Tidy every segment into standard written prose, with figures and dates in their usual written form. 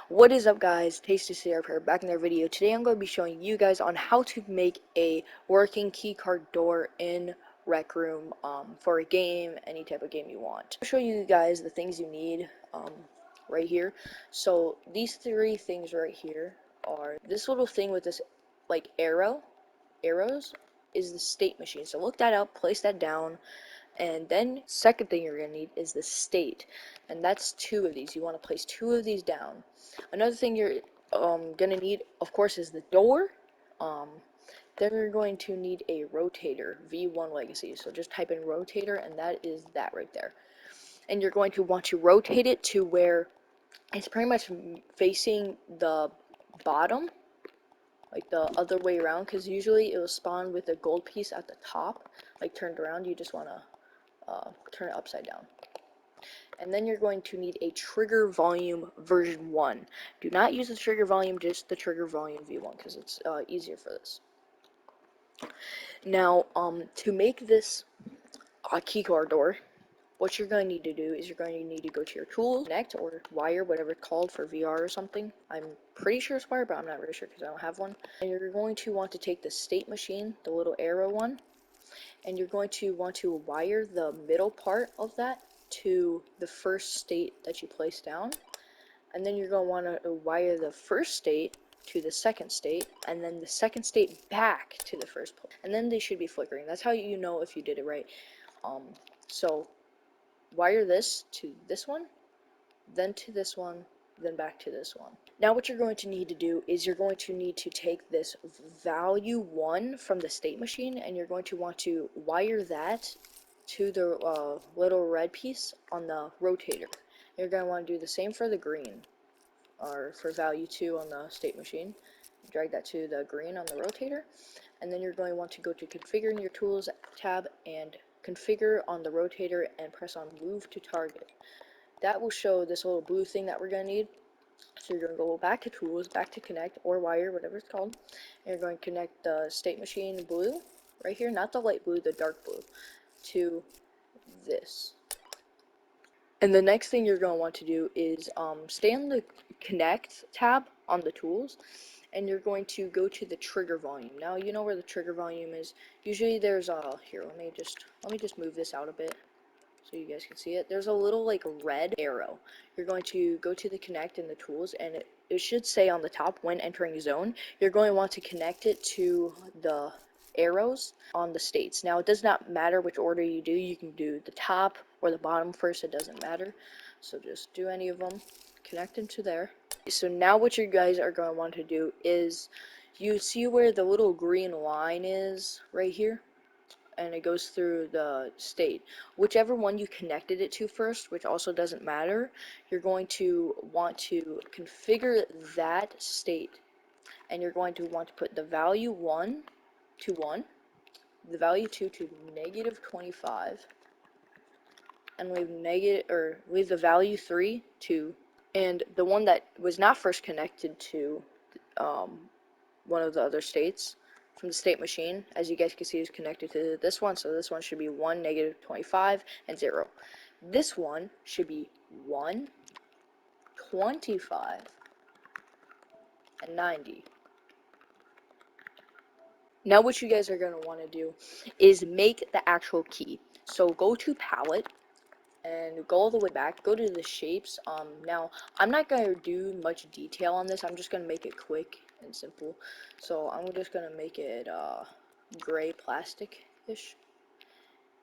What is up, guys? Tasty Syrup here, back in their video. Today I'm going to be showing you guys on how to make a working keycard door in Rec Room for a game, any type of game you want. I'll show you guys the things you need right here. So these three things right here are this little thing with this like arrows is the state machine. So look that up, place that down. And then second thing you're going to need is the state, and that's two of these. You want to place two of these down. Another thing you're going to need, of course, is the door. Then you're going to need a rotator, V1 Legacy. So just type in rotator, and that is that right there. And you're going to want to rotate it to where it's pretty much facing the bottom, like the other way around, because usually it will spawn with a gold piece at the top, like turned around. You just want to turn it upside down. And then you're going to need a trigger volume version 1. Do not use the trigger volume, just the trigger volume V1, because it's easier for this. Now, to make this keycard door, what you're going to need to do is you're going to need to go to your tools, connect, or wire, whatever it's called for VR or something. I'm pretty sure it's wire, but I'm not really sure because I don't have one. And you're going to want to take the state machine, the little arrow one, and you're going to want to wire the middle part of that to the first state that you place down, and then you're going to want to wire the first state to the second state, and then the second state back to the first place, and then they should be flickering. That's how you know if you did it right. So wire this to this one, then to this one, then back to this one. Now what you're going to need to do is you're going to need to take this value 1 from the state machine, and you're going to want to wire that to the little red piece on the rotator. You're going to want to do the same for the green, or for value 2 on the state machine. Drag that to the green on the rotator, and then you're going to want to go to configure in your tools tab and configure on the rotator and press on move to target. That will show this little blue thing that we're going to need. So you're going to go back to tools, back to connect, or wire, whatever it's called, and you're going to connect the state machine blue right here, not the light blue, the dark blue, to this. And the next thing you're going to want to do is stay on the connect tab on the tools, and you're going to go to the trigger volume. Now you know where the trigger volume is. Usually there's here, let me just move this out a bit so you guys can see it. There's a little like red arrow. You're going to go to the connect in the tools, and it should say on the top when entering zone. You're going to want to connect it to the arrows on the states. Now it does not matter which order you do. You can do the top or the bottom first, it doesn't matter. So just do any of them, connect them to there. So now what you guys are going to want to do is, you see where the little green line is right here, and it goes through the state. Whichever one you connected it to first, which also doesn't matter, you're going to want to configure that state, and you're going to want to put the value 1 to 1, the value 2 to -25, and leave the value 3 to, and the one that was not first connected to one of the other states from the state machine, as you guys can see, is connected to this one, so this one should be 1, -25, and 0. This one should be 1, 25, and 90. Now what you guys are going to want to do is make the actual key. So go to palette and go all the way back, go to the shapes. Now I'm not going to do much detail on this, I'm just going to make it quick and simple. So I'm just going to make it gray plastic-ish,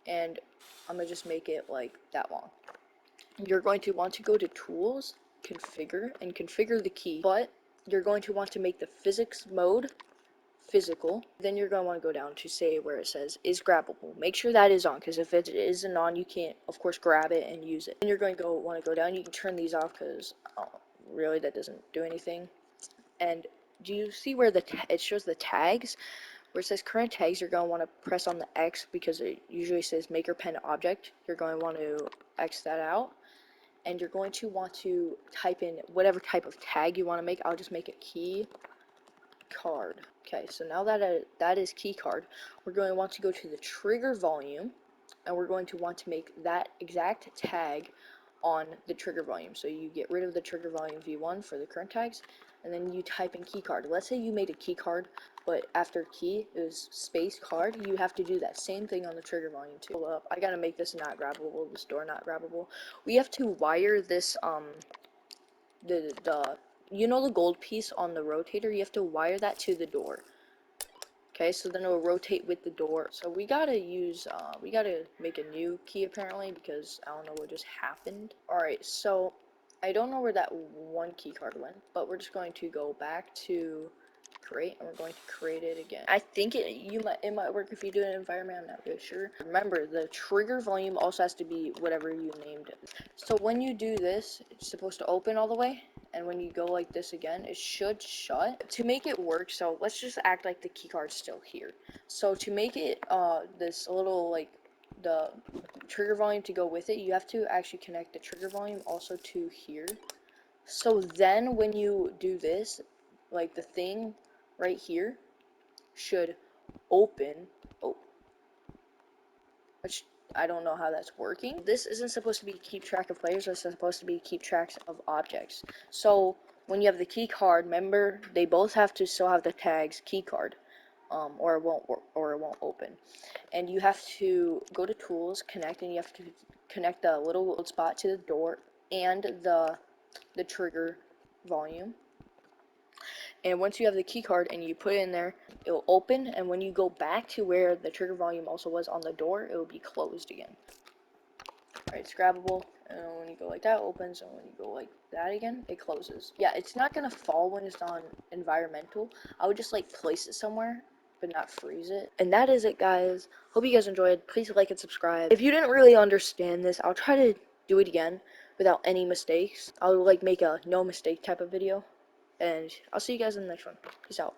and I'm going to just make it like that long. You're going to want to go to tools, configure, and configure the key, but you're going to want to make the physics mode physical. Then you're going to want to go down to say where it says is grabbable. Make sure that is on, because if it isn't on, you can't of course grab it and use it. Then you're going to want to go down. You can turn these off because really that doesn't do anything. And do you see where it shows the tags? Where it says current tags, you're going to want to press on the X, because it usually says maker pen object. You're going to want to X that out, and you're going to want to type in whatever type of tag you want to make. I'll just make it key card. Okay, so now that is key card, we're going to want to go to the trigger volume, and we're going to want to make that exact tag on the trigger volume. So you get rid of the trigger volume v1 for the current tags, and then you type in keycard. Let's say you made a keycard, but after key it was space card. You have to do that same thing on the trigger volume too. Hold up, I gotta make this not grabbable. This door not grabbable. We have to wire this the you know the gold piece on the rotator. You have to wire that to the door. Okay, so then it will rotate with the door. So we gotta make a new key apparently, because I don't know what just happened. Alright, so I don't know where that one key card went, but we're just going to go back to create, and we're going to create it again. I think it might work if you do an environment, I'm not really sure. Remember, the trigger volume also has to be whatever you named it. So when you do this, it's supposed to open all the way, and when you go like this again, it should shut. To make it work, so let's just act like the keycard's still here. So to make it this little like the trigger volume to go with it, you have to actually connect the trigger volume also to here. So then when you do this, like the thing right here should open. Oh, which I don't know how that's working. This isn't supposed to be keep track of players, it's supposed to be keep tracks of objects. So when you have the key card, remember they both have to still have the tags key card, or it won't open. And you have to go to tools, connect, and you have to connect the little spot to the door and the trigger volume. And once you have the key card and you put it in there, it will open, and when you go back to where the trigger volume also was on the door, it will be closed again. Alright, it's grabbable, and when you go like that, it opens, and when you go like that again, it closes. Yeah, it's not gonna fall when it's on environmental. I would just like place it somewhere, but not freeze it. And that is it, guys. Hope you guys enjoyed. Please like and subscribe. If you didn't really understand this, I'll try to do it again without any mistakes. I'll like make a no mistake type of video. And I'll see you guys in the next one. Peace out.